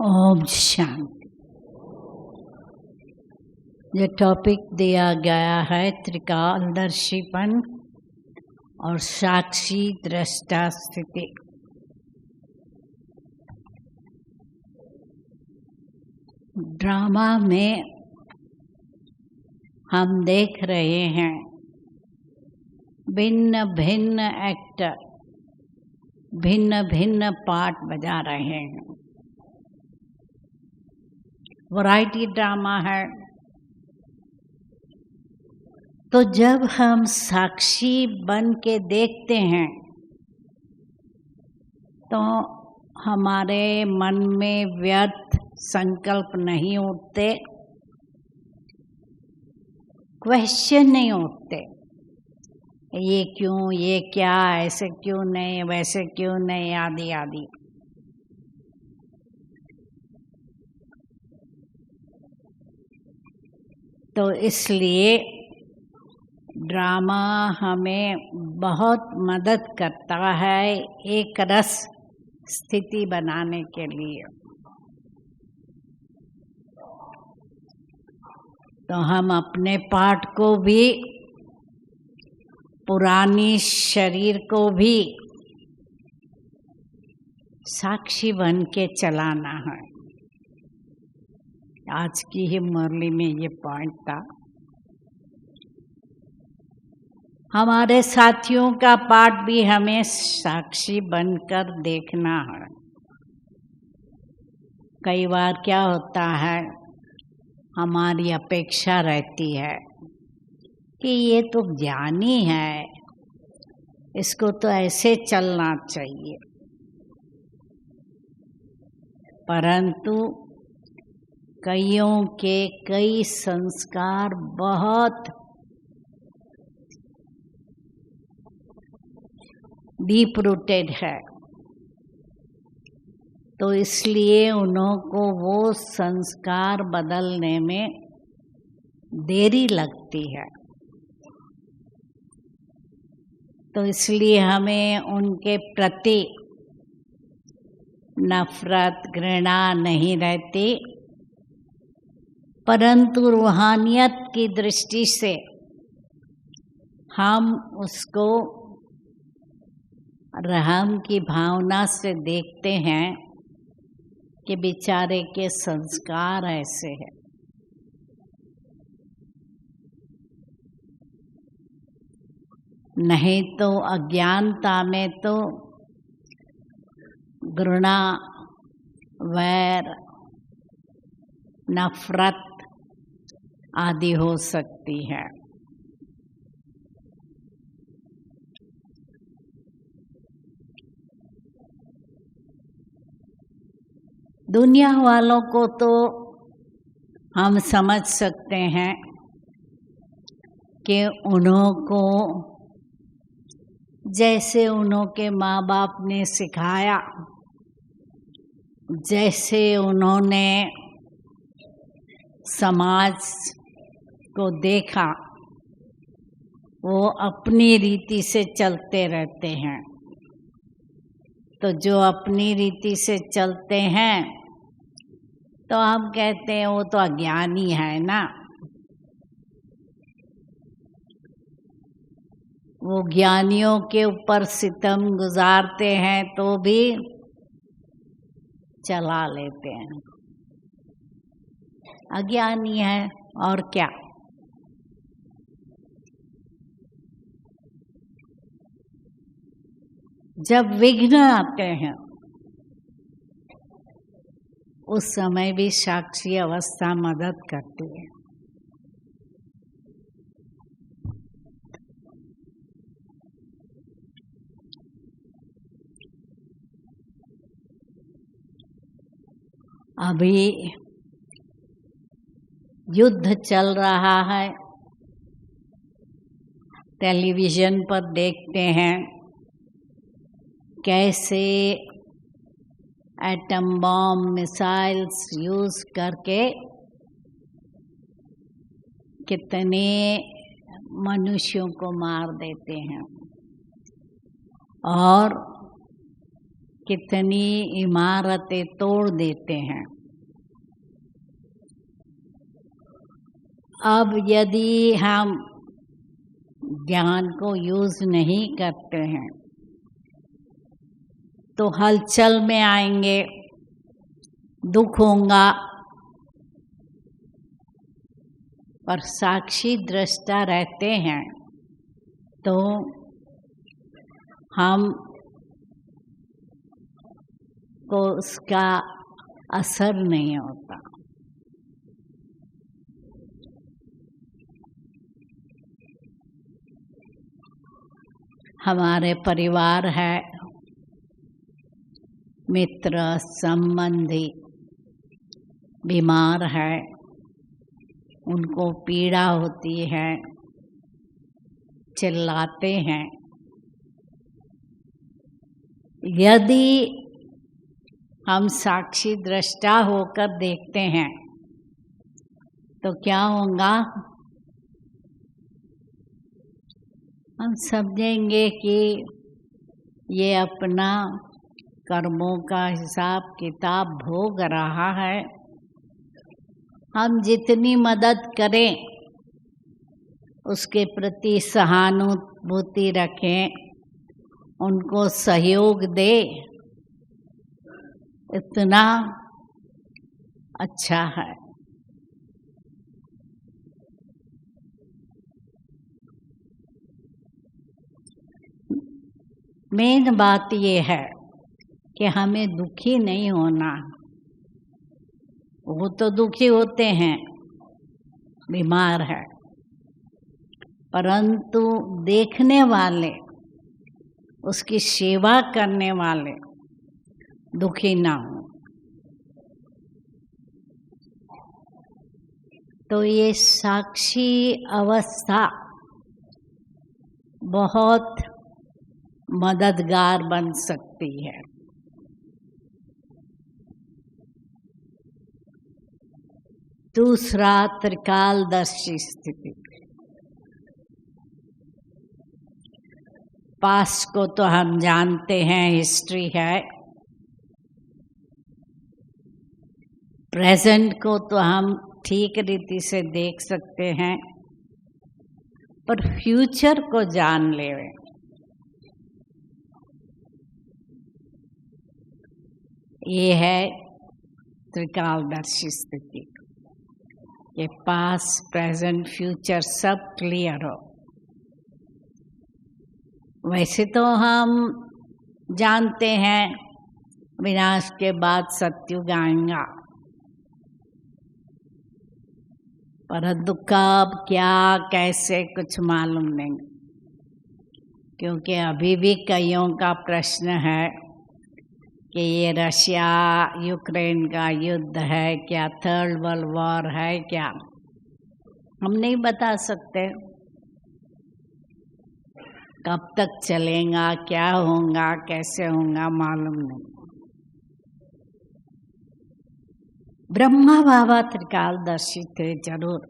ओम शांति। जो टॉपिक दिया गया है त्रिकालदर्शीपन और साक्षी दृष्टा स्थिति। ड्रामा में हम देख रहे हैं भिन्न भिन्न एक्टर भिन्न भिन्न पार्ट बजा रहे हैं। वैरायटी ड्रामा है। तो जब हम साक्षी बन के देखते हैं तो हमारे मन में व्यर्थ संकल्प नहीं उठते, क्वेश्चन नहीं उठते, ये क्यों, ये क्या, ऐसे क्यों नहीं, वैसे क्यों नहीं, आदि आदि। तो इसलिए ड्रामा हमें बहुत मदद करता है एक रस स्थिति बनाने के लिए। तो हम अपने पार्ट को भी, पुरानी शरीर को भी साक्षी बन के चलाना है। आज की ही मुरली में ये पॉइंट था। हमारे साथियों का पार्ट भी हमें साक्षी बनकर देखना है। कई बार क्या होता है, हमारी अपेक्षा रहती है कि ये तो ज्ञानी है, इसको तो ऐसे चलना चाहिए। परंतु कईयों के कई संस्कार बहुत डीप रूटेड है, तो इसलिए उन्हों को वो संस्कार बदलने में देरी लगती है। तो इसलिए हमें उनके प्रति नफरत घृणा नहीं रहती, परंतु रूहानियत की दृष्टि से हम उसको रहम की भावना से देखते हैं कि बेचारे के संस्कार ऐसे हैं। नहीं तो अज्ञानता में तो घृणा, वैर, नफरत आदि हो सकती है। दुनिया वालों को तो हम समझ सकते हैं कि उन्हों को जैसे उन्हों के माँ बाप ने सिखाया, जैसे उन्होंने समाज को देखा, वो अपनी रीति से चलते रहते हैं। तो जो अपनी रीति से चलते हैं तो हम कहते हैं वो तो अज्ञानी है ना, वो ज्ञानियों के ऊपर सितम गुजारते हैं तो भी चला लेते हैं, अज्ञानी है और क्या। जब विघ्न आते हैं उस समय भी साक्षी अवस्था मदद करती है। अभी युद्ध चल रहा है, टेलीविजन पर देखते हैं कैसे एटम बॉम्ब मिसाइल्स यूज करके कितने मनुष्यों को मार देते हैं और कितनी इमारतें तोड़ देते हैं। अब यदि हम ज्ञान को यूज नहीं करते हैं तो हलचल में आएंगे, दुख होगा। पर साक्षी दृष्टा रहते हैं तो हम को उसका असर नहीं होता। हमारे परिवार है, मित्र संबंधी बीमार है, उनको पीड़ा होती है, चिल्लाते हैं। यदि हम साक्षी दृष्टा होकर देखते हैं तो क्या होगा? हम समझेंगे कि ये अपना कर्मों का हिसाब किताब भोग रहा है। हम जितनी मदद करें उसके प्रति सहानुभूति रखें, उनको सहयोग दे, इतना अच्छा है। मेन बात ये है कि हमें दुखी नहीं होना। वो तो दुखी होते हैं, बीमार है, परंतु देखने वाले, उसकी सेवा करने वाले दुखी ना हो। तो ये साक्षी अवस्था बहुत मददगार बन सकती है। दूसरा, त्रिकालदर्शी स्थिति। पास्ट को तो हम जानते हैं, हिस्ट्री है। प्रेजेंट को तो हम ठीक रीति से देख सकते हैं, पर फ्यूचर को जान ले। ये है त्रिकालदर्शी स्थिति, ये पास्ट, प्रेजेंट, फ्यूचर सब क्लियर हो। वैसे तो हम जानते हैं विनाश के बाद सत्युग आएगा, परंतु कब, क्या, कैसे, कुछ मालूम नहीं। क्योंकि अभी भी कईयों का प्रश्न है कि ये रशिया यूक्रेन का युद्ध है क्या, थर्ड वर्ल्ड वॉर है क्या, हम नहीं बता सकते। कब तक चलेगा, क्या होगा, कैसे होगा, मालूम नहीं। ब्रह्मा बाबा त्रिकालदर्शी थे जरूर।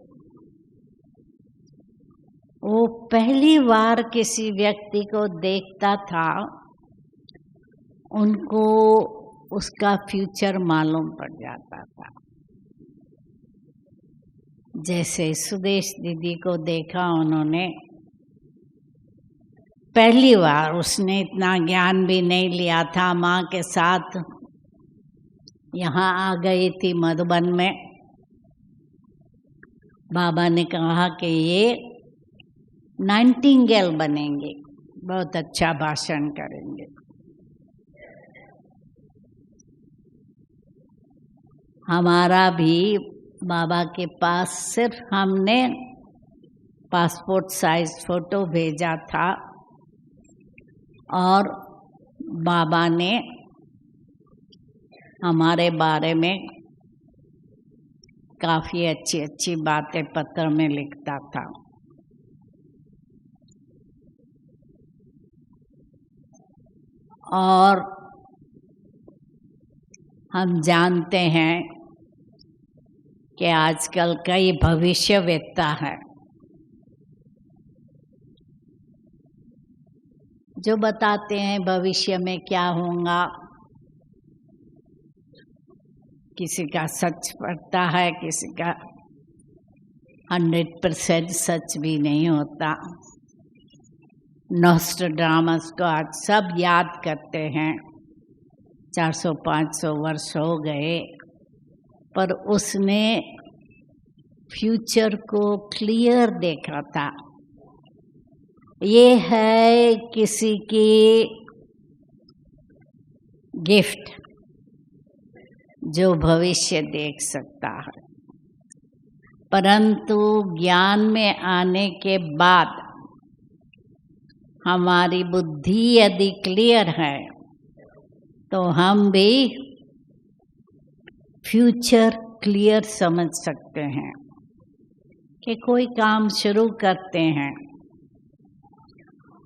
वो पहली बार किसी व्यक्ति को देखता था, उनको उसका फ्यूचर मालूम पड़ जाता था। जैसे सुदेश दीदी को देखा उन्होंने पहली बार, उसने इतना ज्ञान भी नहीं लिया था, माँ के साथ यहाँ आ गई थी मधुबन में। बाबा ने कहा कि ये नाइटिंगेल बनेंगे, बहुत अच्छा भाषण करेंगे। हमारा भी बाबा के पास सिर्फ हमने पासपोर्ट साइज फोटो भेजा था और बाबा ने हमारे बारे में काफ़ी अच्छी अच्छी बातें पत्र में लिखता था। और हम जानते हैं कि आजकल कई भविष्यवेत्ता हैं जो बताते हैं भविष्य में क्या होगा। किसी का सच पड़ता है, किसी का 100% सच भी नहीं होता। नॉस्ट्राडामस को आज सब याद करते हैं, 400-500 वर्ष हो गए, पर उसने फ्यूचर को क्लियर देखा था। ये है किसी की गिफ्ट जो भविष्य देख सकता है, परंतु ज्ञान में आने के बाद हमारी बुद्धि यदि क्लियर है तो हम भी फ्यूचर क्लियर समझ सकते हैं कि कोई काम शुरू करते हैं,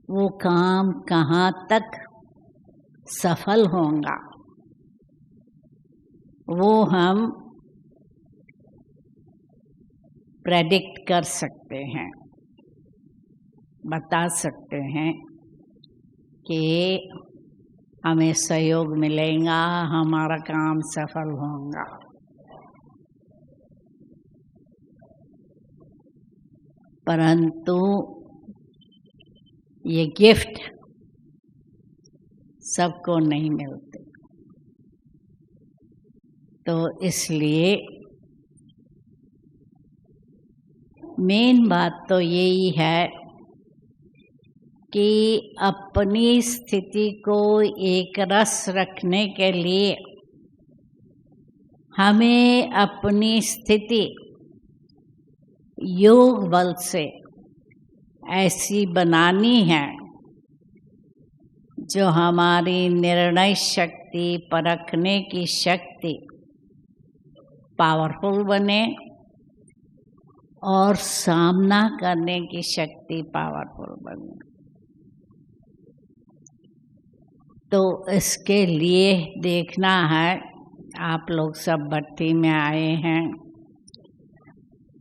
वो काम कहाँ तक सफल होगा वो हम प्रेडिक्ट कर सकते हैं, बता सकते हैं कि हमें सहयोग मिलेगा, हमारा काम सफल होगा। परंतु ये गिफ्ट सबको नहीं मिलते, तो इसलिए मेन बात तो यही है कि अपनी स्थिति को एक रस रखने के लिए हमें अपनी स्थिति योग बल से ऐसी बनानी है जो हमारी निर्णय शक्ति, परखने की शक्ति पावरफुल बने और सामना करने की शक्ति पावरफुल बने। तो इसके लिए देखना है, आप लोग सब भट्ठी में आए हैं,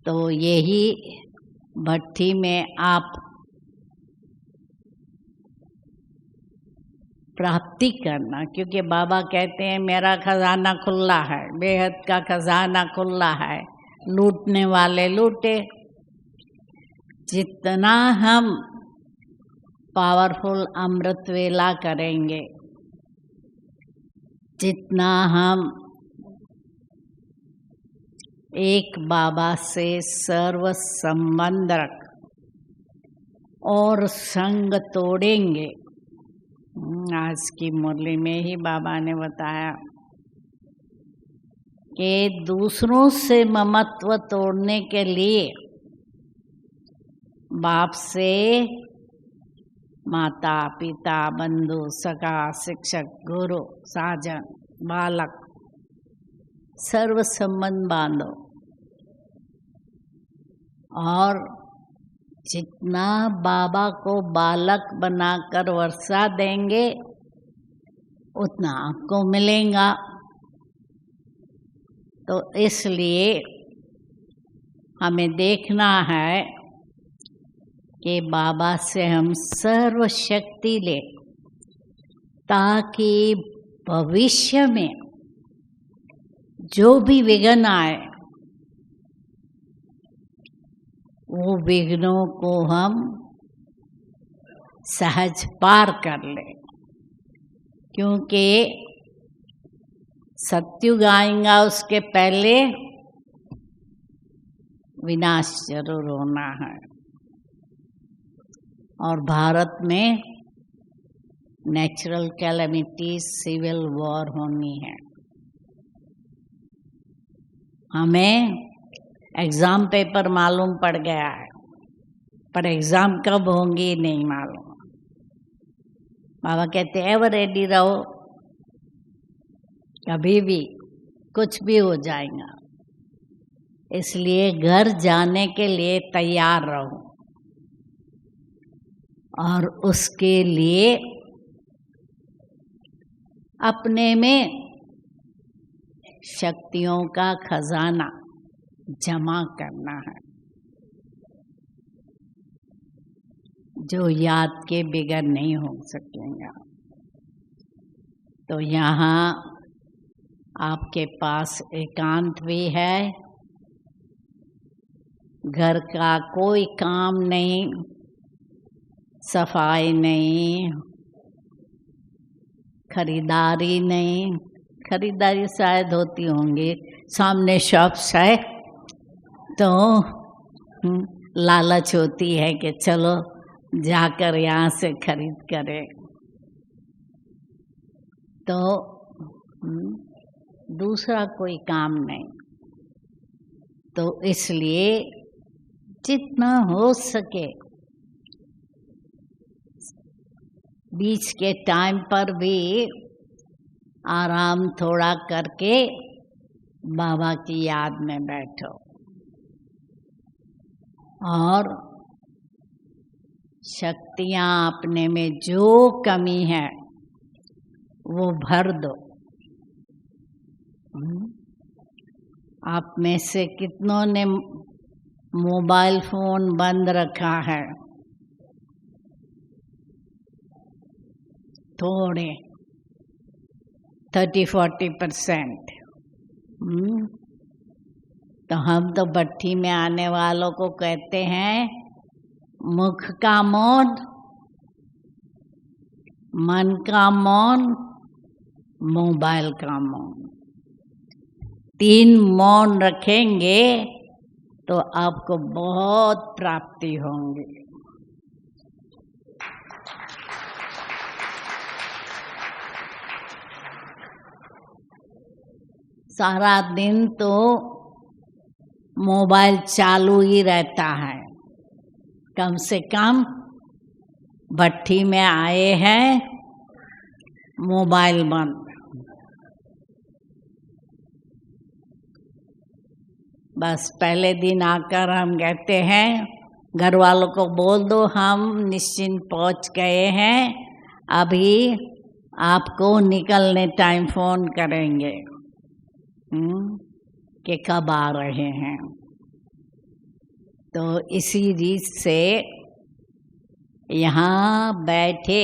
तो यही भट्ठी में आप प्राप्ति करना, क्योंकि बाबा कहते हैं मेरा खजाना खुला है, बेहद का खजाना खुला है, लूटने वाले लूटे। जितना हम पावरफुल अमृत वेला करेंगे, जितना हम एक बाबा से सर्व संबंध रख और संग तोड़ेंगे। आज की मुरली में ही बाबा ने बताया कि दूसरों से ममत्व तोड़ने के लिए बाप से माता, पिता, बंधु, सखा, शिक्षक, गुरु, साजन, बालक सर्व संबंध बांधो, और जितना बाबा को बालक बनाकर वर्षा देंगे उतना आपको मिलेगा। तो इसलिए हमें देखना है कि बाबा से हम सर्व शक्ति ले, ताकि भविष्य में जो भी विघ्न आए वो विघ्नों को हम सहज पार कर लें, क्योंकि सत्युग आएगा उसके पहले विनाश जरूर होना है। और भारत में नेचुरल कैलेमिटी, सिविल वॉर होनी है। हमें एग्ज़ाम पेपर मालूम पड़ गया है, पर एग्ज़ाम कब होंगी नहीं मालूम। बाबा कहते हैं एवर रेडी रहो, कभी भी कुछ भी हो जाएगा, इसलिए घर जाने के लिए तैयार रहो। और उसके लिए अपने में शक्तियों का खजाना जमा करना है, जो याद के बिगड़ नहीं हो सकेगा। तो यहाँ आपके पास एकांत भी है, घर का कोई काम नहीं, सफाई नहीं, खरीदारी नहीं। खरीदारी शायद होती होंगी, सामने शॉप्स है तो लालच होती है कि चलो जाकर यहाँ से खरीद करें। तो दूसरा कोई काम नहीं। तो इसलिए जितना हो सके बीच के टाइम पर भी आराम थोड़ा करके बाबा की याद में बैठो और शक्तियाँ अपने में जो कमी है वो भर दो। आप में से कितनों ने मोबाइल फोन बंद रखा है? थोड़े 30-40%। तो हम तो भट्ठी में आने वालों को कहते हैं मुख का मौन, मन का मौन, मोबाइल का मौन। 3 मौन रखेंगे तो आपको बहुत प्राप्ति होंगी। सारा दिन तो मोबाइल चालू ही रहता है। कम से कम भट्ठी में आए हैं, मोबाइल बंद। बस पहले दिन आकर हम कहते हैं घर वालों को बोल दो हम निश्चिंत पहुंच गए हैं, अभी आपको निकलने टाइम फोन करेंगे कि कब आ रहे हैं। तो इसी रीत से यहाँ बैठे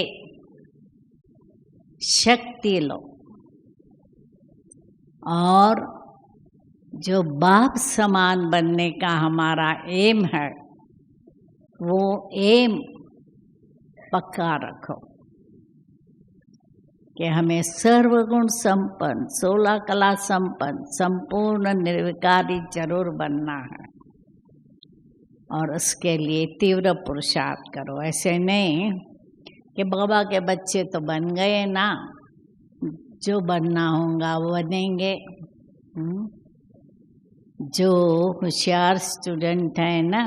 शक्ति लो और जो बाप समान बनने का हमारा एम है वो एम पक्का रखो कि हमें सर्वगुण संपन्न, 16 कला संपन्न, संपूर्ण निर्विकारी जरूर बनना है और उसके लिए तीव्र पुरुषार्थ करो। ऐसे नहीं कि बाबा के बच्चे तो बन गए ना, जो बनना होगा वो बनेंगे। जो होशियार स्टूडेंट है ना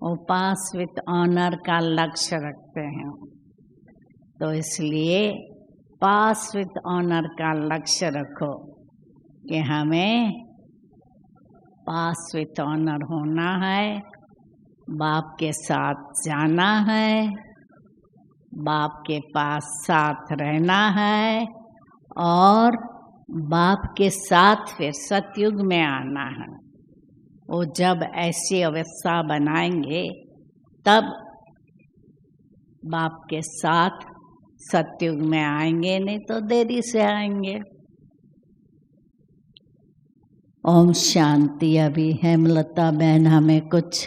वो पास विथ ऑनर का लक्ष्य रखते हैं। तो इसलिए पास विथ ऑनर का लक्ष्य रखो कि हमें पास विथ ऑनर होना है, बाप के साथ जाना है, बाप के पास साथ रहना है और बाप के साथ फिर सतयुग में आना है। वो जब ऐसी अवस्था बनाएंगे तब बाप के साथ सतयुग में आएंगे, नहीं तो देरी से आएंगे। ओम शांति। अभी हेमलता बहन हमें कुछ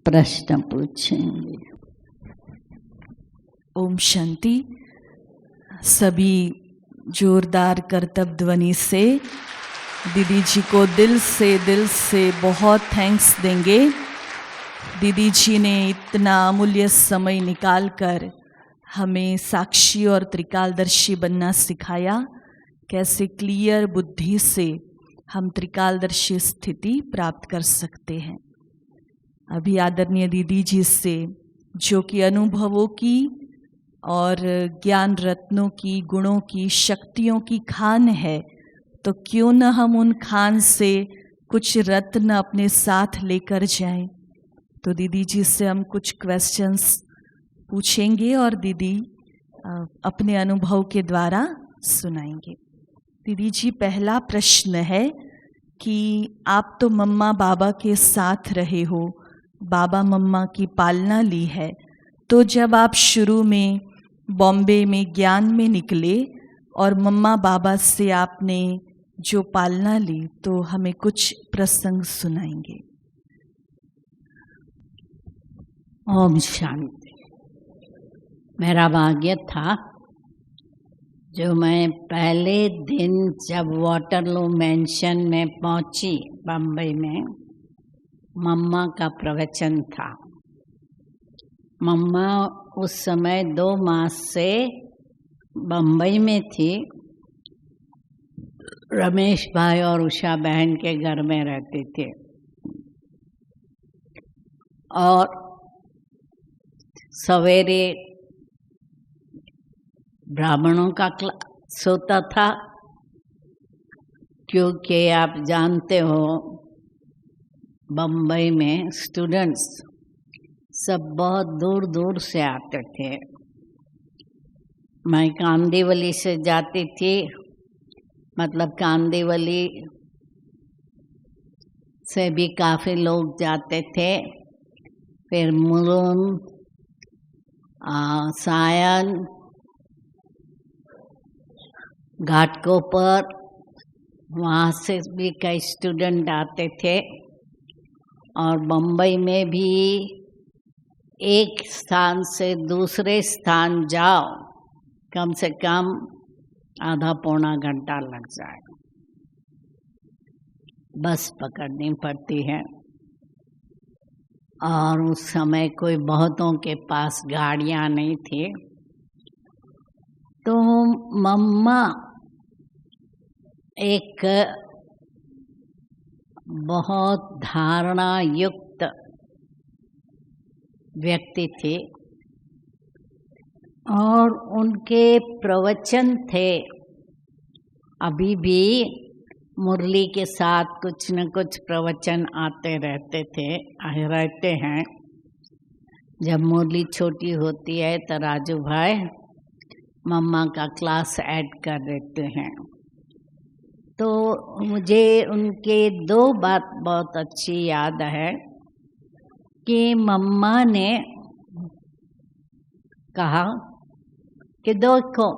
प्रश्न पूछेंगे। ओम शांति। सभी जोरदार करतब ध्वनि से दीदी जी को दिल से बहुत थैंक्स देंगे। दीदी जी ने इतना अमूल्य समय निकालकर हमें साक्षी और त्रिकालदर्शी बनना सिखाया। कैसे क्लियर बुद्धि से हम त्रिकालदर्शी स्थिति प्राप्त कर सकते हैं। अभी आदरणीय दीदी जी से जो कि अनुभवों की और ज्ञान रत्नों की, गुणों की, शक्तियों की खान है, तो क्यों न हम उन खान से कुछ रत्न अपने साथ लेकर जाएं। तो दीदी जी से हम कुछ क्वेश्चंस पूछेंगे और दीदी अपने अनुभव के द्वारा सुनाएंगे। दीदी जी, पहला प्रश्न है कि आप तो मम्मा बाबा के साथ रहे हो, बाबा मम्मा की पालना ली है, तो जब आप शुरू में बॉम्बे में ज्ञान में निकले और मम्मा बाबा से आपने जो पालना ली, तो हमें कुछ प्रसंग सुनाएंगे। ओम शांति। मेरा भाग्य था जो मैं पहले दिन जब वाटरलू मेंशन में पहुंची बम्बई में, मम्मा का प्रवचन था। मम्मा उस समय 2 मास से बम्बई में थी, रमेश भाई और उषा बहन के घर में रहते थे। और सवेरे ब्राह्मणों का क्लास होता था, क्योंकि आप जानते हो बम्बई में स्टूडेंट्स सब बहुत दूर दूर से आते थे। मैं कांदीवली से जाती थी, मतलब कांदीवली से भी काफ़ी लोग जाते थे। फिर मुलुंड, सायन, घाटकोपर, वहाँ से भी कई स्टूडेंट आते थे। और बम्बई में भी एक स्थान से दूसरे स्थान जाओ, कम से कम आधा पौना घंटा लग जाए। बस पकड़नी पड़ती है। और उस समय कोई बहुतों के पास गाड़ियाँ नहीं थी। तो मम्मा एक बहुत धारणा युक्त व्यक्ति थे और उनके प्रवचन थे, अभी भी मुरली के साथ कुछ न कुछ प्रवचन आते रहते हैं। जब मुरली छोटी होती है तो राजू भाई मम्मा का क्लास ऐड कर देते हैं। तो मुझे उनके 2 बात बहुत अच्छी याद है कि मम्मा ने कहा कि देखो,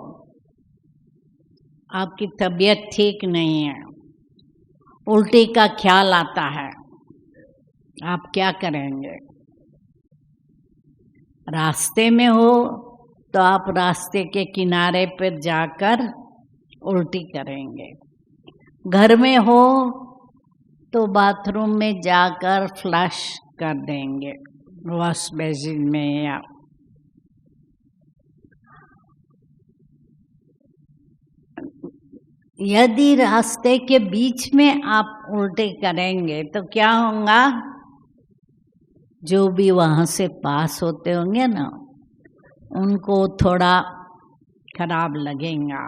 आपकी तबीयत ठीक नहीं है, उल्टी का ख्याल आता है, आप क्या करेंगे? रास्ते में हो तो आप रास्ते के किनारे पर जाकर उल्टी करेंगे, घर में हो तो बाथरूम में जाकर फ्लश कर देंगे वॉश बेसिन में। या यदि रास्ते के बीच में आप उल्टे करेंगे तो क्या होगा? जो भी वहाँ से पास होते होंगे ना, उनको थोड़ा खराब लगेगा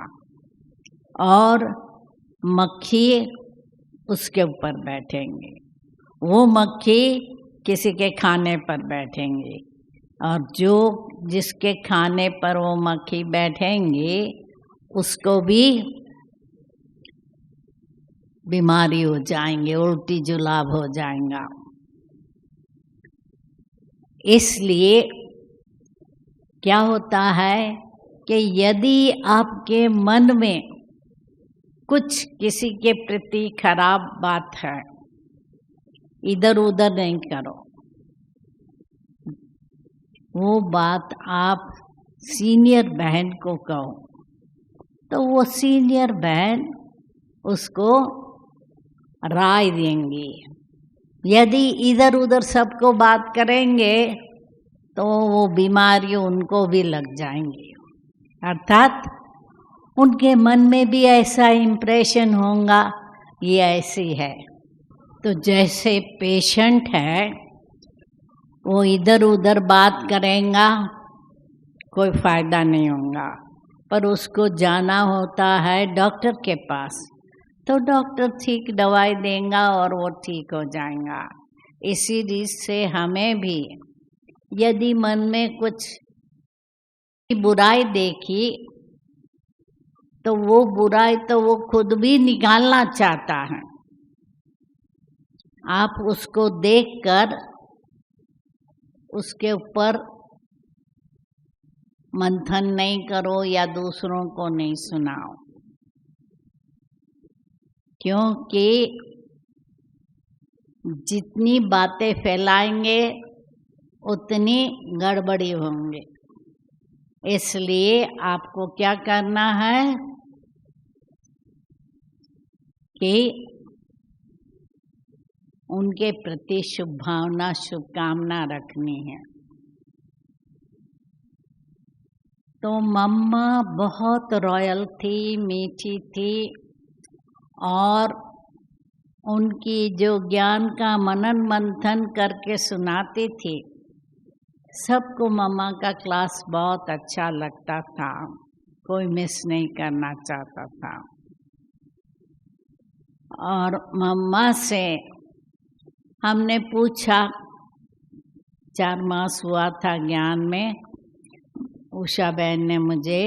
और मक्खी उसके ऊपर बैठेंगे। वो मक्खी किसी के खाने पर बैठेंगे और जिसके खाने पर वो मक्खी बैठेंगे उसको भी बीमारी हो जाएंगे, उल्टी जुलाब हो जाएगा। इसलिए क्या होता है कि यदि आपके मन में कुछ किसी के प्रति खराब बात है, इधर उधर नहीं करो। वो बात आप सीनियर बहन को कहो तो वो सीनियर बहन उसको राय देंगी। यदि इधर उधर सबको बात करेंगे तो वो बीमारी उनको भी लग जाएंगी, अर्थात उनके मन में भी ऐसा इम्प्रेशन होगा ये ऐसी है। तो जैसे पेशेंट है वो इधर उधर बात करेगा, कोई फायदा नहीं होगा, पर उसको जाना होता है डॉक्टर के पास, तो डॉक्टर ठीक दवाई देगा और वो ठीक हो जाएगा। इसी रीत से हमें भी यदि मन में कुछ बुराई देखी तो वो बुराई तो वो खुद भी निकालना चाहता है। आप उसको देखकर उसके ऊपर मंथन नहीं करो या दूसरों को नहीं सुनाओ, क्योंकि जितनी बातें फैलाएंगे उतनी गड़बड़ी होंगे। इसलिए आपको क्या करना है कि उनके प्रति शुभ भावना, शुभकामना रखनी है। तो मम्मा बहुत रॉयल थी, मीठी थी, और उनकी जो ज्ञान का मनन मंथन करके सुनाती थी, सबको मम्मा का क्लास बहुत अच्छा लगता था, कोई मिस नहीं करना चाहता था। और मम्मा से हमने पूछा, 4 मास हुआ था ज्ञान में, उषा बहन ने मुझे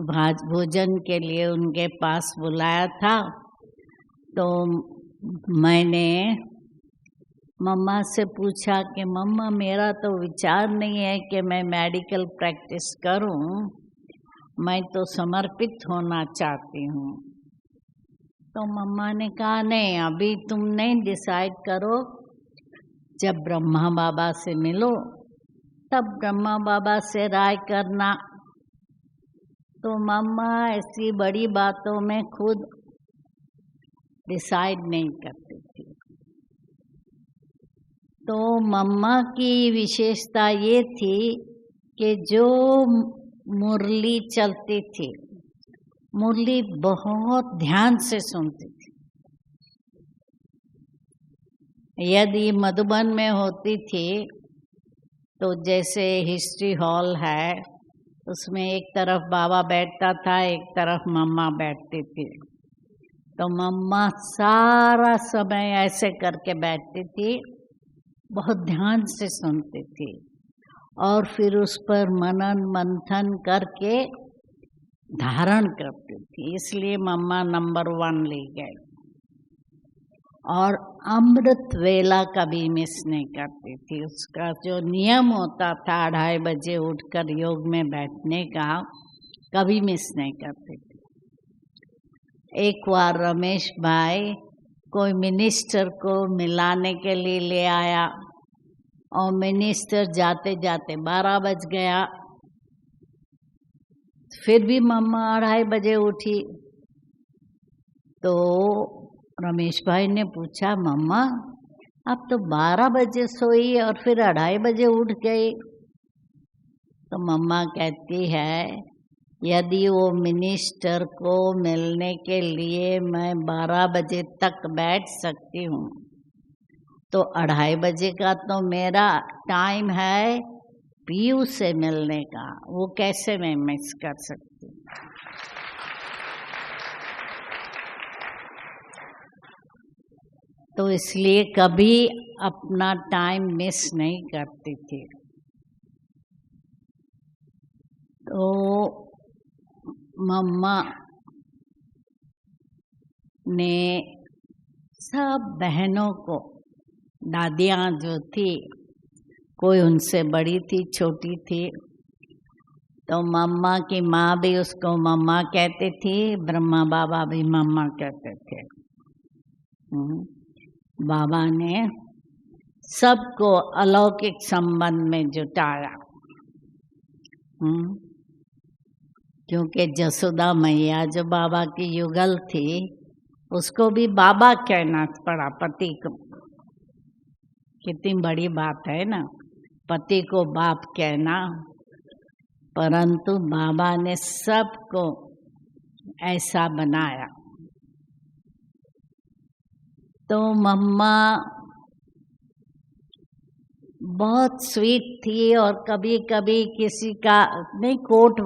भोजन के लिए उनके पास बुलाया था। तो मैंने मम्मा से पूछा कि मम्मा, मेरा तो विचार नहीं है कि मैं मेडिकल प्रैक्टिस करूं, मैं तो समर्पित होना चाहती हूं। तो मम्मा ने कहा, नहीं, अभी तुम नहीं डिसाइड करो, जब ब्रह्मा बाबा से मिलो तब ब्रह्मा बाबा से राय करना। तो मम्मा ऐसी बड़ी बातों में खुद डिसाइड नहीं करती थी। तो मम्मा की विशेषता ये थी कि जो मुरली चलती थी, मुरली बहुत ध्यान से सुनती थी। यदि मधुबन में होती थी तो जैसे हिस्ट्री हॉल है, उसमें एक तरफ बाबा बैठता था, एक तरफ मम्मा बैठती थी। तो मम्मा सारा समय ऐसे करके बैठती थी, बहुत ध्यान से सुनती थी, और फिर उस पर मनन मंथन करके धारण करती थी। इसलिए मम्मा नंबर 1 ली गई। और अमृत वेला कभी मिस नहीं करती थी। उसका जो नियम होता था 2:30 बजे उठकर योग में बैठने का, कभी मिस नहीं करती थी। एक बार रमेश भाई कोई मिनिस्टर को मिलाने के लिए ले आया, और मिनिस्टर जाते जाते 12 बज गया। फिर भी मम्मा 2:30 बजे उठी। तो रमेश भाई ने पूछा, मम्मा अब तो 12 बजे सोई और फिर 2:30 बजे उठ गई। तो मम्मा कहती है, यदि वो मिनिस्टर को मिलने के लिए मैं 12 बजे तक बैठ सकती हूँ, तो 2:30 बजे का तो मेरा टाइम है पीयू से मिलने का, वो कैसे मैं मिस कर सकती हूँ। तो इसलिए कभी अपना टाइम मिस नहीं करती थी। तो मम्मा ने सब बहनों को, दादियाँ जो थी, कोई उनसे बड़ी थी, छोटी थी, तो मम्मा की माँ भी उसको मम्मा कहती थी, ब्रह्मा बाबा भी मम्मा कहते थे। बाबा ने सबको अलौकिक संबंध में जुटाया। क्योंकि जसोदा मैया जो बाबा की युगल थी, उसको भी बाबा कहना पड़ा पति को। कितनी बड़ी बात है ना, पति को बाप कहना। परंतु बाबा ने सबको ऐसा बनाया। तो मम्मा बहुत स्वीट थी, और कभी कभी किसी का नहीं कोट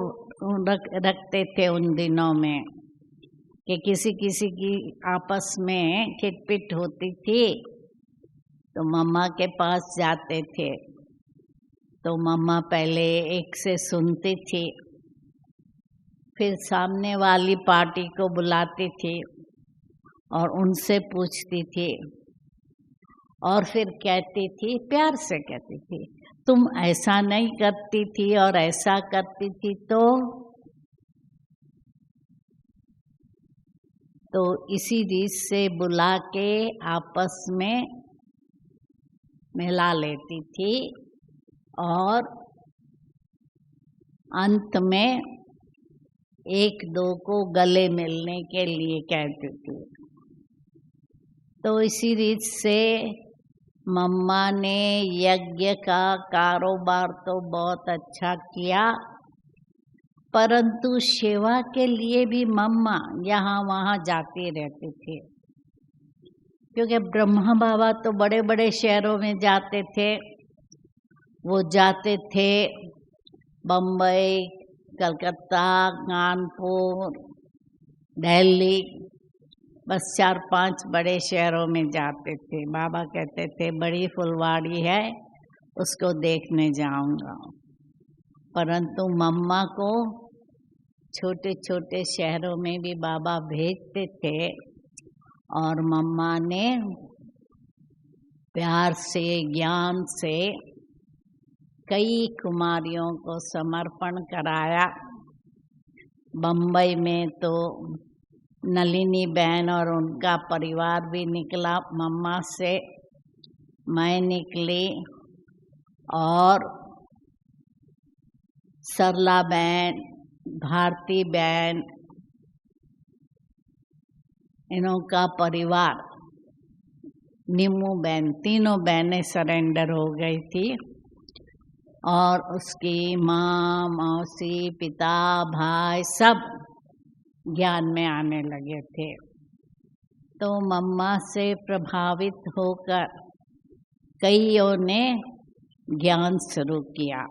रखते थे उन दिनों में, कि किसी किसी की आपस में खिटपिट होती थी, तो मम्मा के पास जाते थे। तो मम्मा पहले एक से सुनती थी, फिर सामने वाली पार्टी को बुलाती थी और उनसे पूछती थी, और फिर कहती थी, प्यार से कहती थी, तुम ऐसा नहीं करती थी और ऐसा करती थी। तो इसी रीत से बुला के आपस में मिला लेती थी, और अंत में एक दो को गले मिलने के लिए कहती थी। तो इसी रीत से मम्मा ने यज्ञ का कारोबार तो बहुत अच्छा किया, परंतु सेवा के लिए भी मम्मा यहाँ वहाँ जाती रहती थी, क्योंकि ब्रह्मा बाबा तो बड़े बड़े शहरों में जाते थे। वो जाते थे बम्बई, कलकत्ता, कानपुर, दिल्ली, बस 4-5 बड़े शहरों में जाते थे। बाबा कहते थे बड़ी फुलवाड़ी है, उसको देखने जाऊंगा। परंतु मम्मा को छोटे छोटे शहरों में भी बाबा भेजते थे, और मम्मा ने प्यार से, ज्ञान से कई कुमारियों को समर्पण कराया। बम्बई में तो नलिनी बहन और उनका परिवार भी निकला मम्मा से, मैं निकली, और सरला बहन, भारती बहन, इनों का परिवार, नीमू बहन, तीनों बहनें सरेंडर हो गई थी। और उसकी माँ, मौसी, पिता, भाई सब ज्ञान में आने लगे थे। तो मम्मा से प्रभावित होकर कईयों ने ज्ञान शुरू किया।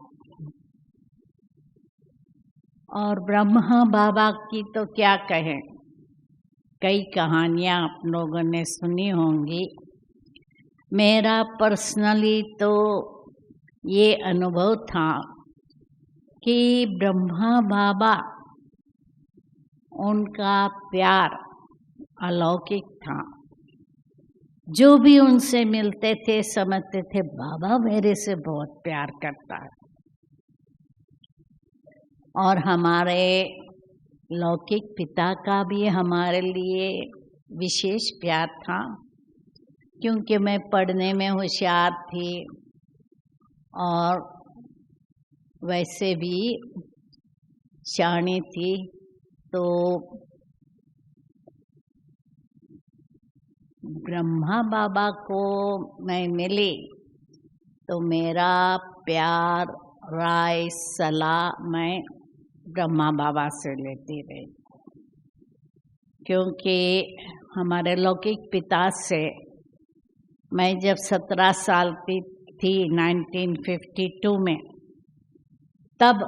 और ब्रह्मा बाबा की तो क्या कहें, कई कहानियाँ आप लोगों ने सुनी होंगी। मेरा पर्सनली तो ये अनुभव था कि ब्रह्मा बाबा, उनका प्यार अलौकिक था। जो भी उनसे मिलते थे समझते थे बाबा मेरे से बहुत प्यार करता है। और हमारे लौकिक पिता का भी हमारे लिए विशेष प्यार था, क्योंकि मैं पढ़ने में होशियार थी और वैसे भी शाणी थी। तो ब्रह्मा बाबा को मैं मिली तो मेरा प्यार, राय, सलाह मैं ब्रह्मा बाबा से लेती रही, क्योंकि हमारे लौकिक पिता से मैं जब 17 साल की थी 1952 में, तब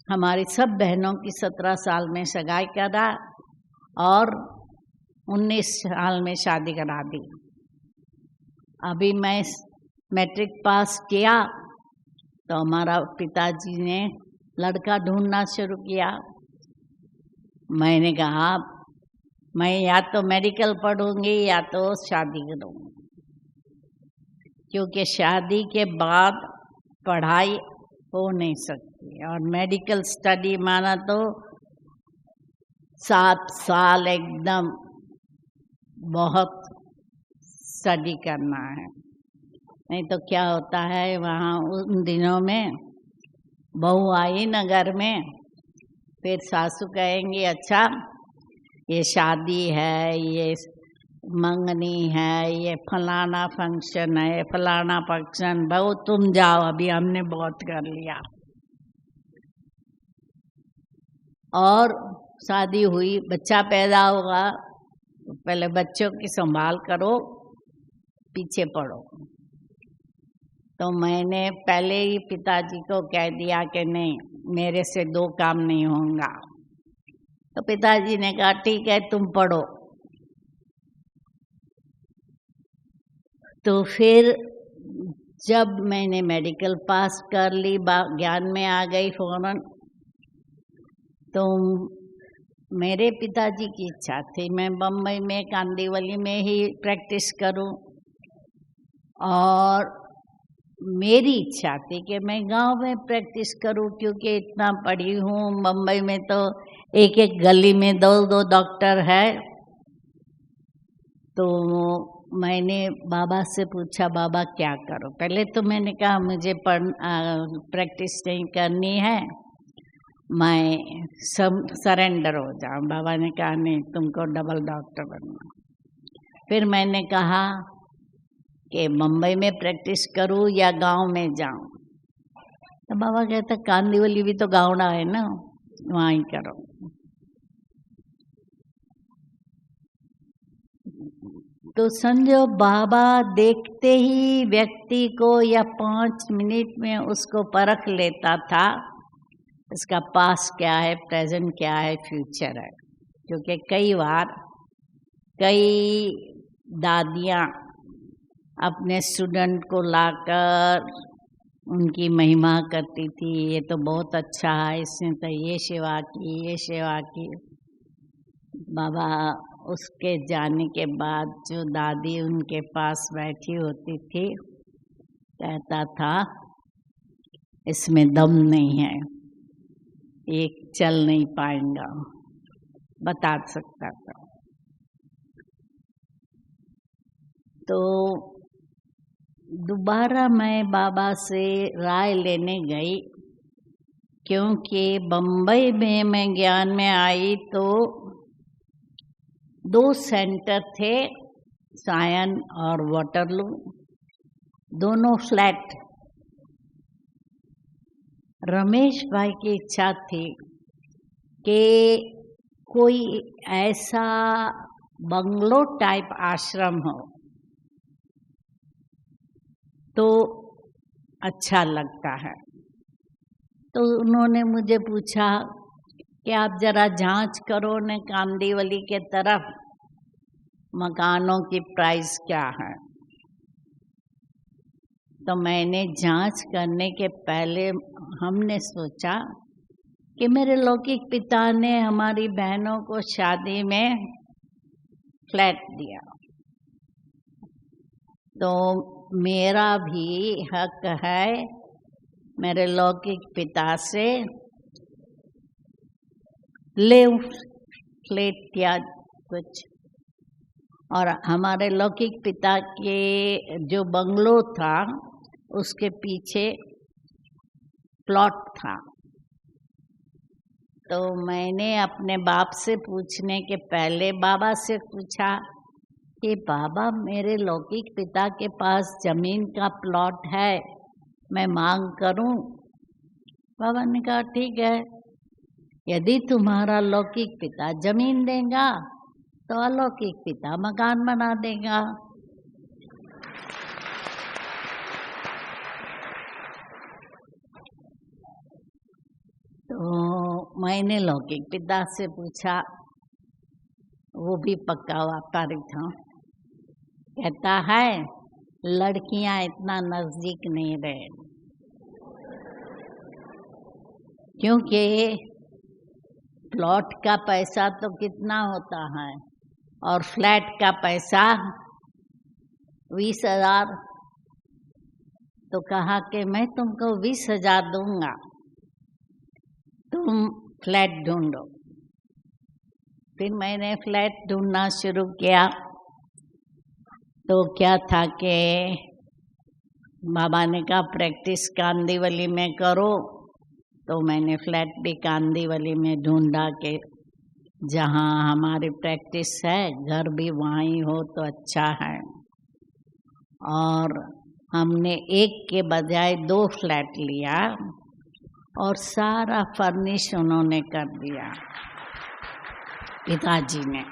हमारी सब बहनों की 17 साल में सगाई करा और 19 साल में शादी करा दी। अभी मैं मैट्रिक पास किया तो हमारा पिताजी ने लड़का ढूंढना शुरू किया। मैंने कहा मैं या तो मेडिकल पढ़ूंगी या तो शादी करूंगी, क्योंकि शादी के बाद पढ़ाई हो नहीं सकती, और मेडिकल स्टडी माना तो 7 साल एकदम बहुत स्टडी करना है। नहीं तो क्या होता है, वहाँ उन दिनों में बहू आई न घर में, फिर सासू कहेंगी अच्छा ये शादी है, ये मंगनी है, ये फलाना फंक्शन है, फलाना फंक्शन, बहू तुम जाओ, अभी हमने बहुत कर लिया। और शादी हुई, बच्चा पैदा होगा तो पहले बच्चों की संभाल करो, पीछे पड़ो। तो मैंने पहले ही पिताजी को कह दिया कि नहीं, मेरे से 2 काम नहीं होगा। तो पिताजी ने कहा ठीक है तुम पढ़ो। तो फिर जब मैंने मेडिकल पास कर ली, ज्ञान में आ गई फौरन, तो मेरे पिताजी की इच्छा थी मैं बम्बई में कांदीवली में ही प्रैक्टिस करूं, और मेरी इच्छा थी कि मैं गांव में प्रैक्टिस करूं, क्योंकि इतना पढ़ी हूँ। बम्बई में तो एक गली में 2 डॉक्टर है, तो मैंने बाबा से पूछा, बाबा क्या करो? पहले तो मैंने कहा मुझे प्रैक्टिस नहीं करनी है, मैं सब सरेंडर हो जाऊं। बाबा ने कहा नहीं, तुमको डबल डॉक्टर बनना। फिर मैंने कहा कि मुंबई में प्रैक्टिस करूं या गांव में जाऊं? तो बाबा कहता कांदिवली भी तो गाँवड़ा है ना, वहाँ ही करो। तो समझो बाबा देखते ही व्यक्ति को या 5 मिनट में उसको परख लेता था, इसका पास्ट क्या है, प्रेजेंट क्या है, फ्यूचर है। क्योंकि कई बार कई दादियाँ अपने स्टूडेंट को लाकर उनकी महिमा करती थी, ये तो बहुत अच्छा है, इसने तो ये सेवा की, ये सेवा की। बाबा उसके जाने के बाद जो दादी उनके पास बैठी होती थी, कहता था इसमें दम नहीं है, ये चल नहीं पाएगा, बता सकता था। तो दोबारा मैं बाबा से राय लेने गई, क्योंकि बम्बई में मैं ज्ञान में आई तो 2 सेंटर थे, सायन और वाटरलू, दोनों फ्लैट। रमेश भाई की इच्छा थी कि कोई ऐसा बंगलो टाइप आश्रम हो तो अच्छा लगता है। तो उन्होंने मुझे पूछा कि आप जरा जांच करो न कांदिवली के तरफ मकानों की प्राइस क्या है। तो मैंने जांच करने के पहले हमने सोचा कि मेरे लौकिक पिता ने हमारी बहनों को शादी में फ्लैट दिया, तो मेरा भी हक है मेरे लौकिक पिता से ले फ्लैट या कुछ। और हमारे लौकिक पिता के जो बंगलो था उसके पीछे प्लॉट था। तो मैंने अपने बाप से पूछने के पहले बाबा से पूछा कि बाबा मेरे लौकिक पिता के पास जमीन का प्लॉट है, मैं मांग करूं? बाबा ने कहा ठीक है, यदि तुम्हारा लौकिक पिता जमीन देगा तो अलौकिक पिता मकान बना देगा। तो मैंने लौकिक पिता से पूछा, वो भी पक्का व्यापारी था, कहता है लड़कियां इतना नजदीक नहीं रहे, क्योंकि प्लॉट का पैसा तो कितना होता है और फ्लैट का पैसा 20,000। तो कहा कि मैं तुमको 20,000 दूंगा, तुम फ्लैट ढूंढो। फिर मैंने फ्लैट ढूंढना शुरू किया। तो क्या था कि बाबा ने कहा प्रैक्टिस कांदिवली में करो, तो मैंने फ्लैट भी कांदिवली में ढूंढा कि जहाँ हमारी प्रैक्टिस है घर भी वहाँ ही हो तो अच्छा है। और हमने एक के बजाय 2 फ्लैट लिया और सारा फर्निश उन्होंने कर दिया पिताजी ने।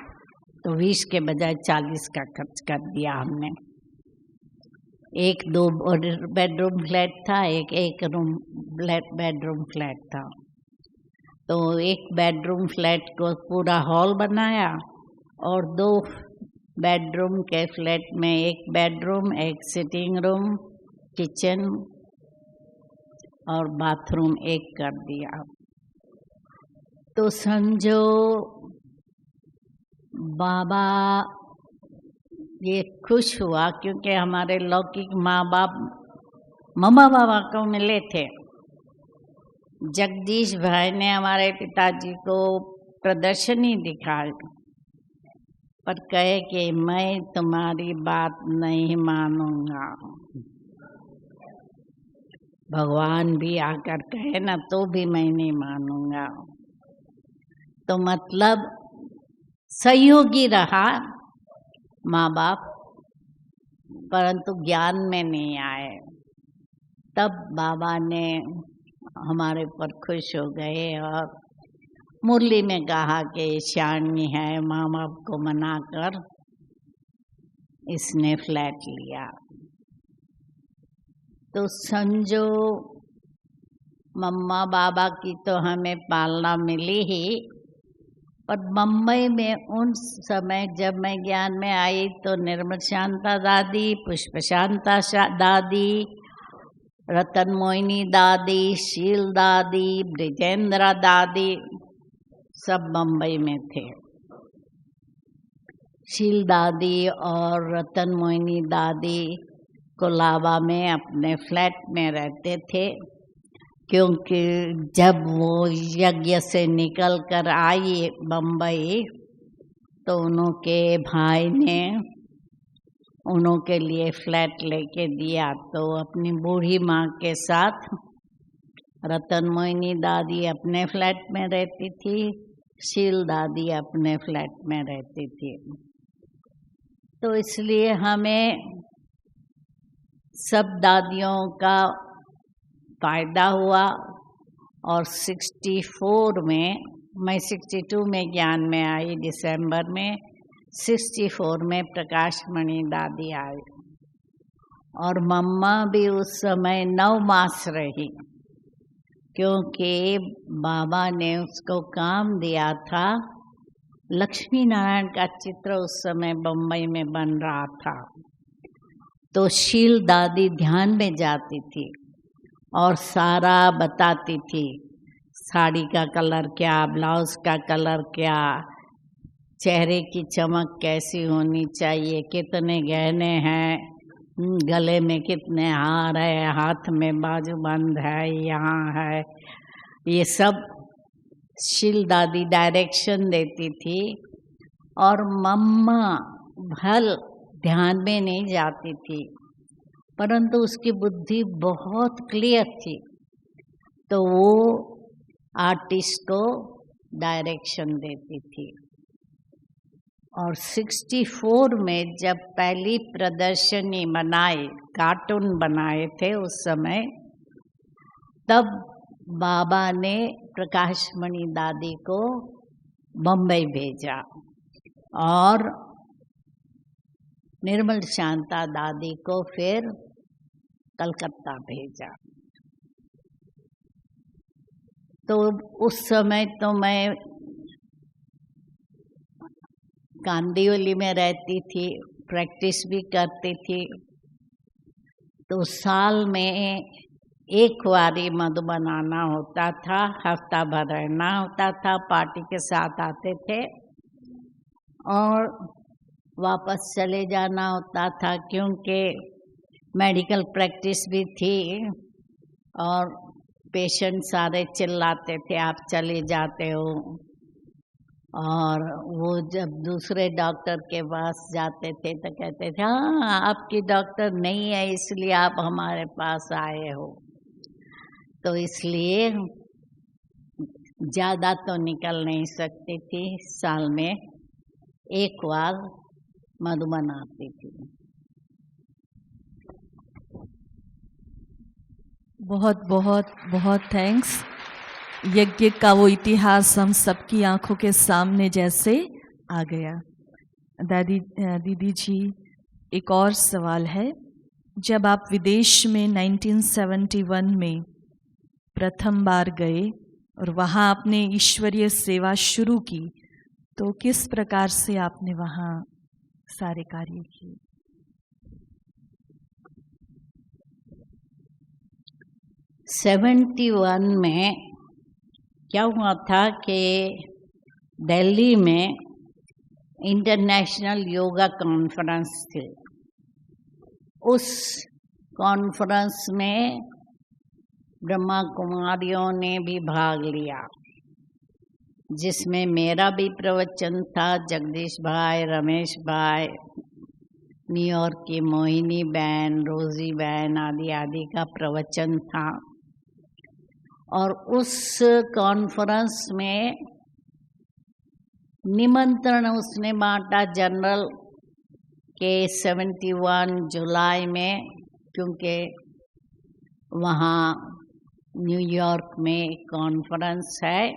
तो 20 के बजाय 40 का खर्च कर दिया हमने। एक 2 बेडरूम फ्लैट था, एक रूम बेडरूम फ्लैट था। तो एक बेडरूम फ्लैट को पूरा हॉल बनाया और 2 बेडरूम के फ्लैट में एक बेडरूम, एक सिटिंग रूम, किचन और बाथरूम एक कर दिया। तो समझो बाबा ये खुश हुआ, क्योंकि हमारे लौकिक माँ बाप मम्मा बाबा को मिले थे। जगदीश भाई ने हमारे पिताजी को प्रदर्शनी दिखाई पर कहे कि मैं तुम्हारी बात नहीं मानूंगा। भगवान भी आकर कहे ना तो भी मैं नहीं मानूंगा। तो मतलब सहयोगी रहा माँ बाप, परंतु ज्ञान में नहीं आए। तब बाबा ने हमारे पर खुश हो गए और मुरली में कहा कि ईशानी है, माँ बाप को मनाकर इसने फ्लैट लिया। तो समझो मम्मा बाबा की तो हमें पालना मिली ही, पर मुंबई में उन समय जब मैं ज्ञान में आई तो निर्मल शांता दादी, पुष्प शांता दादी, रतन मोहिनी दादी, शील दादी, ब्रिजेंद्रा दादी सब मुंबई में थे। शील दादी और रतन मोहिनी दादी कोलाबा में अपने फ्लैट में रहते थे, क्योंकि जब वो यज्ञ से निकल कर आई बम्बई तो उनके भाई ने उन्हों के लिए फ्लैट लेके दिया। तो अपनी बूढ़ी माँ के साथ रतन मोहिनी दादी अपने फ्लैट में रहती थी, शील दादी अपने फ्लैट में रहती थी। तो इसलिए हमें सब दादियों का फायदा हुआ। और 64 में, मैं 62 में ज्ञान में आई दिसंबर में, 64 में प्रकाश मणि दादी आई और मम्मा भी उस समय 9 मास रही, क्योंकि बाबा ने उसको काम दिया था। लक्ष्मी नारायण का चित्र उस समय बम्बई में बन रहा था। तो शील दादी ध्यान में जाती थी और सारा बताती थी, साड़ी का कलर क्या, ब्लाउज का कलर क्या, चेहरे की चमक कैसी होनी चाहिए, कितने गहने हैं, गले में कितने हार है, हाथ में बाजूबंद है, यहाँ है, ये सब शील दादी डायरेक्शन देती थी। और मम्मा भल ध्यान में नहीं जाती थी, परंतु उसकी बुद्धि बहुत क्लियर थी, तो वो आर्टिस्ट को डायरेक्शन देती थी। और 64 में जब पहली प्रदर्शनी बनाई, कार्टून बनाए थे उस समय, तब बाबा ने प्रकाश मणि दादी को बम्बई भेजा और निर्मल शांता दादी को फिर कलकत्ता भेजा। तो उस समय तो मैं कांदिवली में रहती थी, प्रैक्टिस भी करती थी। तो साल में एक बारी मधुबन आना होता था, हफ्ता भर रहना होता था, पार्टी के साथ आते थे और वापस चले जाना होता था, क्योंकि मेडिकल प्रैक्टिस भी थी और पेशेंट सारे चिल्लाते थे आप चले जाते हो। और वो जब दूसरे डॉक्टर के पास जाते थे तो कहते थे, हाँ आपकी डॉक्टर नहीं है इसलिए आप हमारे पास आए हो। तो इसलिए ज़्यादा तो निकल नहीं सकती थी, साल में एक बार मधुबन आती थी। बहुत बहुत बहुत थैंक्स। यज्ञ का वो इतिहास हम सबकी आंखों के सामने जैसे आ गया। दीदी जी, एक और सवाल है। जब आप विदेश में 1971 में प्रथम बार गए और वहाँ आपने ईश्वरीय सेवा शुरू की, तो किस प्रकार से आपने वहाँ सारे कार्य किए? 71 में क्या हुआ था कि दिल्ली में इंटरनेशनल योगा कॉन्फ्रेंस थी। उस कॉन्फ्रेंस में ब्रह्मा कुमारियों ने भी भाग लिया। जिसमें मेरा भी प्रवचन था, जगदीश भाई, रमेश भाई, न्यूयॉर्क की मोहिनी बहन, रोजी बहन आदि आदि का प्रवचन था। और उस कॉन्फ्रेंस में निमंत्रण उसने बांटा जनरल के 71 जुलाई में, क्योंकि वहाँ न्यूयॉर्क में कॉन्फ्रेंस है,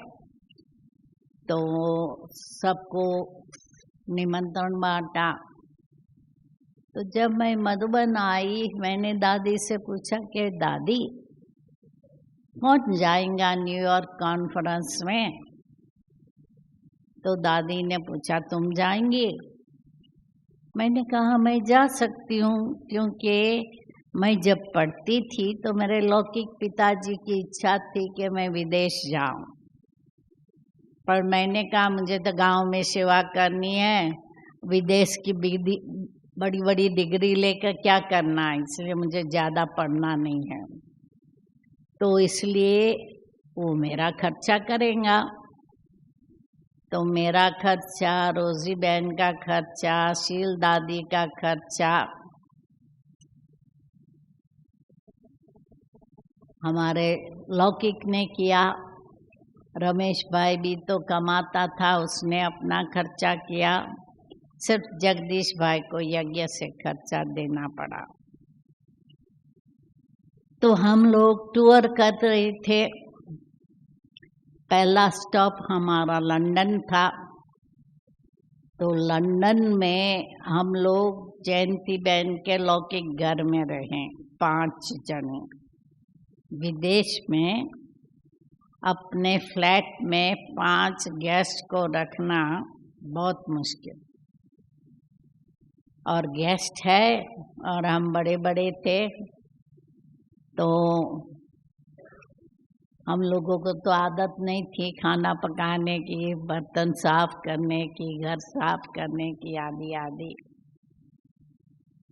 तो सबको निमंत्रण बांटा। तो जब मैं मधुबन आई, मैंने दादी से पूछा कि दादी कौन जाएगा न्यूयॉर्क कॉन्फ्रेंस में? तो दादी ने पूछा तुम जाएंगी? मैंने कहा मैं जा सकती हूँ, क्योंकि मैं जब पढ़ती थी तो मेरे लौकिक पिताजी की इच्छा थी कि मैं विदेश जाऊं, पर मैंने कहा मुझे तो गांव में सेवा करनी है, विदेश की बड़ी बड़ी डिग्री लेकर क्या करना है, इसलिए मुझे ज़्यादा पढ़ना नहीं है। तो इसलिए वो मेरा खर्चा करेगा। तो मेरा खर्चा, रोजी बहन का खर्चा, शील दादी का खर्चा, हमारे लौकिक ने किया। रमेश भाई भी तो कमाता था, उसने अपना खर्चा किया। सिर्फ जगदीश भाई को यज्ञ से खर्चा देना पड़ा। तो हम लोग टूर कर रहे थे। पहला स्टॉप हमारा लंदन था। तो लंदन में हम लोग जयंती बहन के लौकिक घर में रहे 5 जने। विदेश में अपने फ्लैट में 5 गेस्ट को रखना बहुत मुश्किल, और गेस्ट है और हम बड़े बड़े थे, तो हम लोगों को तो आदत नहीं थी खाना पकाने की, बर्तन साफ करने की, घर साफ करने की, आदि आदि।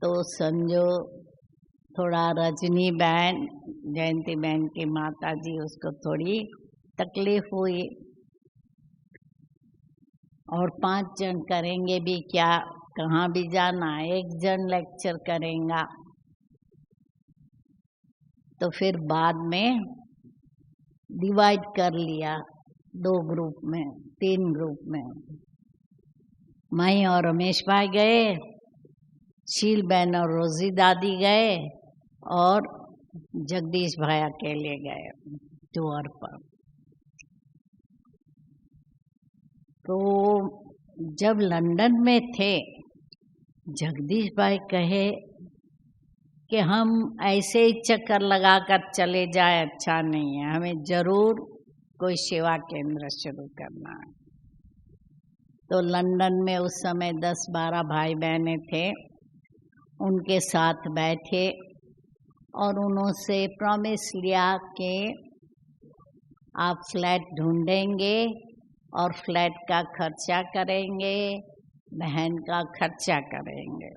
तो समझो थोड़ा रजनी बहन, जयंती बहन की माता जी, उसको थोड़ी तकलीफ हुई। और 5 जन करेंगे भी क्या, कहाँ भी जाना, 1 जन लेक्चर करेगा। तो फिर बाद में डिवाइड कर लिया 2 ग्रुप में, 3 ग्रुप में। मैं और रमेश भाई गए, शील बहन और रोजी दादी गए, और जगदीश भाई अकेले गए टूर पर। तो जब लंदन में थे, जगदीश भाई कहे कि हम ऐसे ही चक्कर लगाकर चले जाए अच्छा नहीं है, हमें जरूर कोई सेवा केंद्र शुरू करना है। तो लंदन में उस समय 10-12 भाई बहनें थे, उनके साथ बैठे और उन्होंने प्रॉमिस लिया कि आप फ्लैट ढूंढेंगे और फ्लैट का खर्चा करेंगे, बहन का खर्चा करेंगे।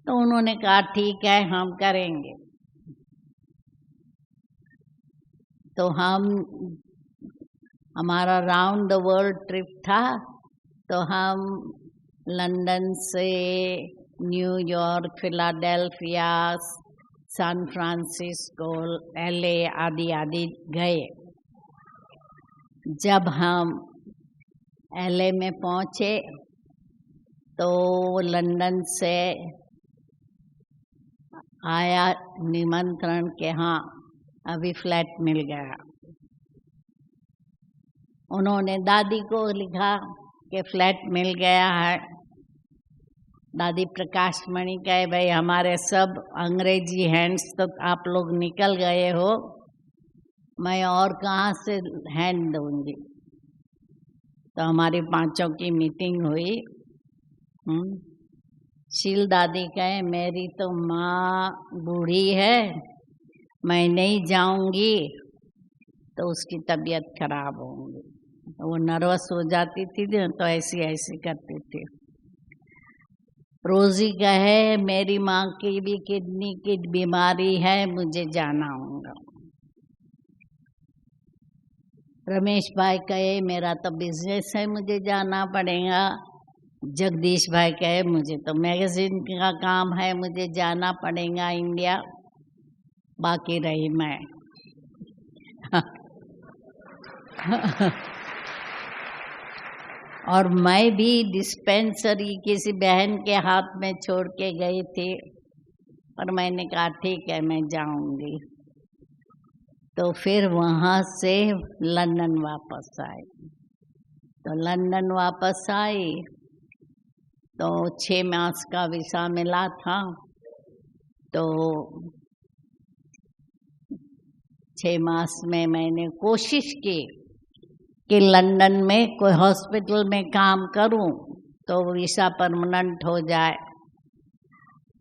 तो उन्होंने कहा ठीक है हम करेंगे। तो हमारा राउंड द वर्ल्ड ट्रिप था। तो हम लंदन से New York, Philadelphia, San Francisco, LA आदि आदि गए। जब हम LA में पहुँचे तो लंदन से आया निमंत्रण के हाँ अभी फ्लैट मिल गया। उन्होंने दादी को लिखा कि फ्लैट मिल गया है। दादी प्रकाश मणि कहे भाई हमारे सब अंग्रेजी हैंड्स तो आप लोग निकल गए हो, मैं और कहाँ से हैंड दूंगी। तो हमारी 5 की मीटिंग हुई। शील दादी कहे मेरी तो माँ बूढ़ी है, मैं नहीं जाऊंगी तो उसकी तबीयत खराब होगी। वो नर्वस हो जाती थी तो ऐसी करती थी। रोजी कहे मेरी माँ की भी किडनी की बीमारी है, मुझे जाना होगा। रमेश भाई कहे मेरा तो बिजनेस है, मुझे जाना पड़ेगा। जगदीश भाई कहे मुझे तो मैगजीन का काम है, मुझे जाना पड़ेगा इंडिया। बाकी रही मैं। और मैं भी डिस्पेंसरी किसी बहन के हाथ में छोड़ के गई थी, पर मैंने कहा ठीक है मैं जाऊंगी। तो फिर वहाँ से लंदन वापस आई। तो लंदन वापस आई तो 6 मास का वीसा मिला था। तो 6 मास में मैंने कोशिश की कि लंदन में कोई हॉस्पिटल में काम करूं तो वीसा परमानेंट हो जाए।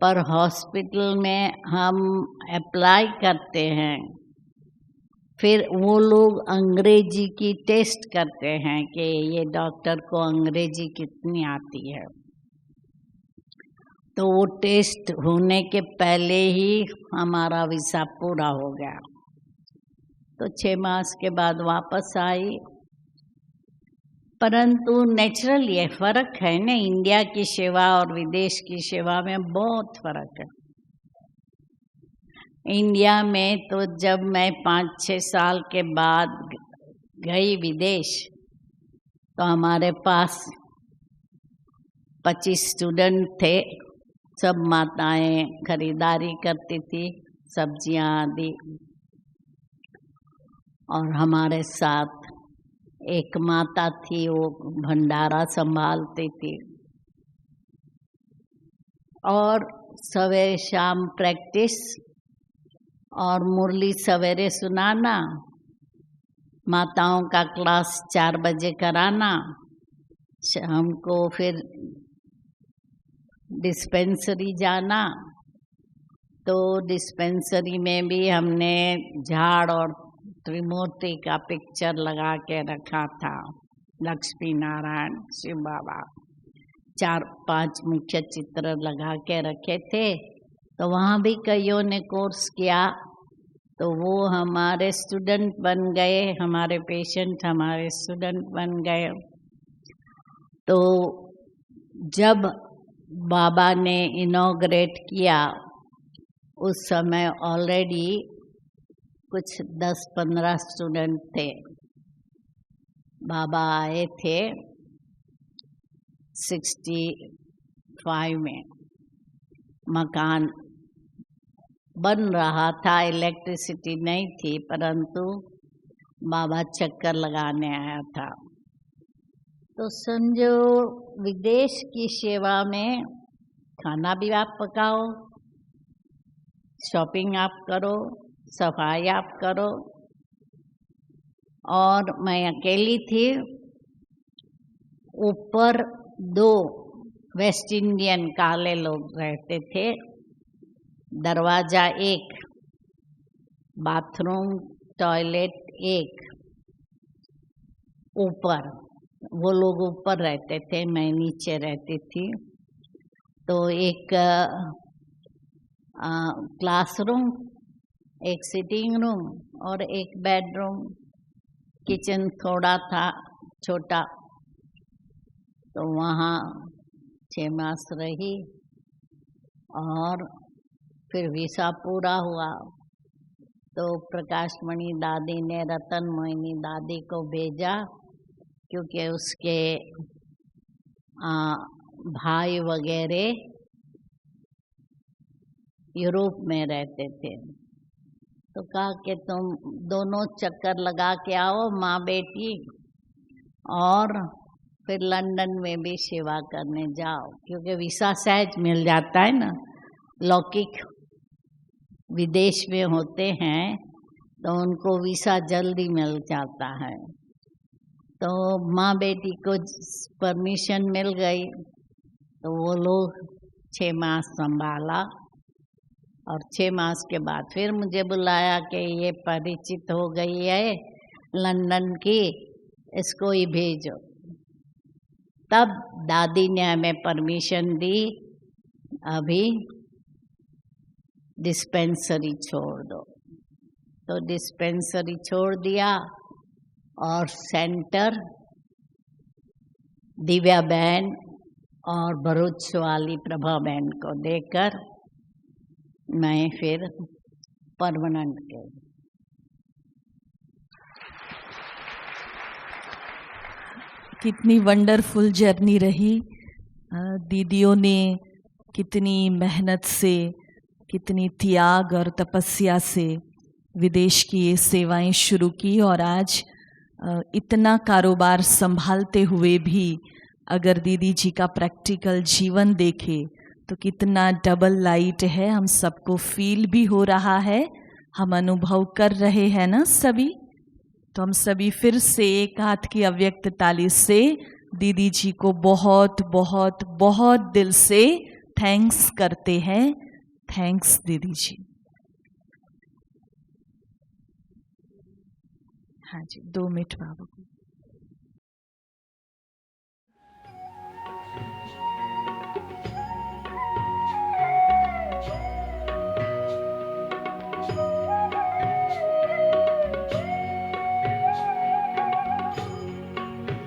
पर हॉस्पिटल में हम अप्लाई करते हैं, फिर वो लोग अंग्रेजी की टेस्ट करते हैं कि ये डॉक्टर को अंग्रेजी कितनी आती है। तो वो टेस्ट होने के पहले ही हमारा वीसा पूरा हो गया। तो 6 मास के बाद वापस आई। परंतु नेचुरल ये फर्क है ना, इंडिया की सेवा और विदेश की सेवा में बहुत फर्क है। इंडिया में तो जब मैं 5-6 साल के बाद गई विदेश, तो हमारे पास 25 स्टूडेंट थे। सब माताएं खरीदारी करती थी, सब्जियां आदि, और हमारे साथ एक माता थी, वो भंडारा संभालती थी। और सवेरे शाम प्रैक्टिस और मुरली सवेरे सुनाना, माताओं का क्लास 4 बजे कराना, शाम को फिर डिस्पेंसरी जाना। तो डिस्पेंसरी में भी हमने झाड़ और त्रिमूर्ति का पिक्चर लगा के रखा था, लक्ष्मी नारायण शिव बाबा, 4-5 मुख्य चित्र लगा के रखे थे। तो वहाँ भी कईयों ने कोर्स किया, तो वो हमारे स्टूडेंट बन गए, हमारे पेशेंट हमारे स्टूडेंट बन गए। तो जब बाबा ने इनॉग्रेट किया, उस समय ऑलरेडी कुछ 10-15 स्टूडेंट थे। बाबा आए थे 65 में। मकान बन रहा था, इलेक्ट्रिसिटी नहीं थी, परंतु बाबा चक्कर लगाने आया था। तो समझो विदेश की सेवा में खाना भी आप पकाओ, शॉपिंग आप करो, सफाई आप करो। और मैं अकेली थी। ऊपर 2 वेस्ट इंडियन काले लोग रहते थे, दरवाजा 1, बाथरूम टॉयलेट 1 ऊपर। वो लोग ऊपर रहते थे, मैं नीचे रहती थी। तो एक क्लासरूम, एक सिटिंग रूम और एक बेडरूम, किचन थोड़ा था छोटा। तो वहाँ 6 मास रही और फिर वीसा पूरा हुआ। तो प्रकाशमणि दादी ने रतन मोहिनी दादी को भेजा, क्योंकि उसके भाई वगैरह यूरोप में रहते थे। तो कहा कि तुम दोनों चक्कर लगा के आओ, माँ बेटी, और फिर लंदन में भी सेवा करने जाओ, क्योंकि वीसा सहज मिल जाता है ना। लौकिक विदेश में होते हैं तो उनको वीसा जल्दी मिल जाता है। तो माँ बेटी को परमिशन मिल गई, तो वो लोग 6 मास संभाला। और 6 मास के बाद फिर मुझे बुलाया कि ये परिचित हो गई है लंदन की, इसको ही भेजो। तब दादी ने हमें परमिशन दी, अभी डिस्पेंसरी छोड़ दो। तो डिस्पेंसरी छोड़ दिया और सेंटर दिव्या बहन और भरूच वाली प्रभा बहन को देकर मैं फिर परमानेंट के कितनी वंडरफुल जर्नी रही। दीदियों ने कितनी मेहनत से, कितनी त्याग और तपस्या से विदेश की ये सेवाएं शुरू की और आज इतना कारोबार संभालते हुए भी अगर दीदी जी का प्रैक्टिकल जीवन देखें तो कितना डबल लाइट है। हम सबको फील भी हो रहा है, हम अनुभव कर रहे हैं ना सभी। तो हम सभी फिर से एक हाथ की अव्यक्त ताली से दीदी जी को बहुत बहुत बहुत दिल से थैंक्स करते हैं। थैंक्स दीदी जी। हाँ जी, 2 मिनट बाबू।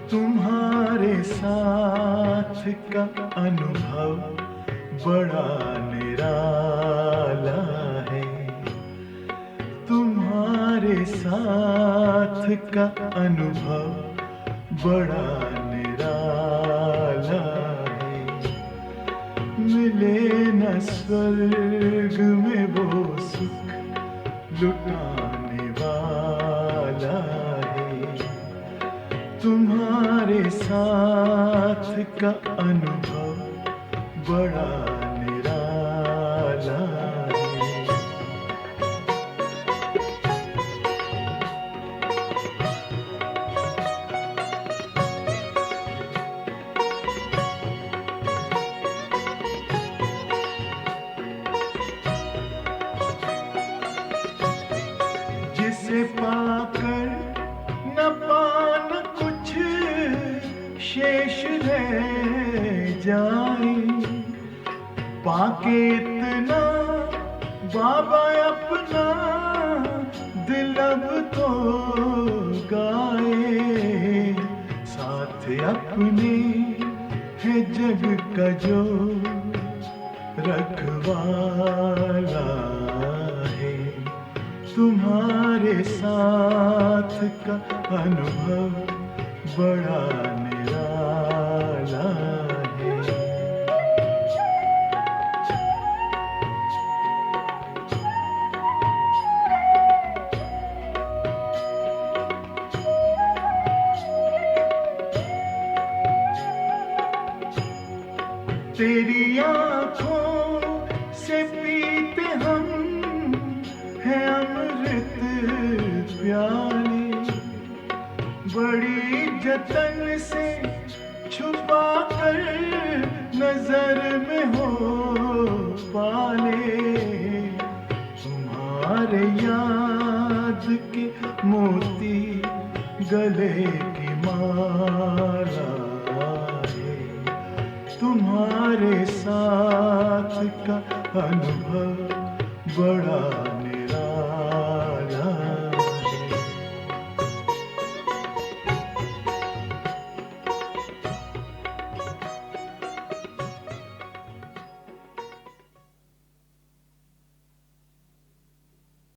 तुम्हारे साथ का अनुभव बड़ा निराला है। तुम्हारे साथ का अनुभव बड़ा निराला है। मिले न स्वर्ग में वो सुख लुटाने वाला है। तुम्हारे साथ का अनुभव बड़ा निराला है। जिसे पाकर न पाना कुछ शेष रह जाए, पाके इतना बाबा अपना दिल अब तो गाए। साथ अपने है जग का जो रखवाला है। तुम्हारे साथ का अनुभव बड़ा निराला है। तेरी आँखों से पीते हम हैं अमृत प्याले। बड़ी जतन से छुपा कर नजर में हो पाले। तुम्हारे याद के मोती गले की माला है। तुम्हारे साथ का अनुभव बड़ा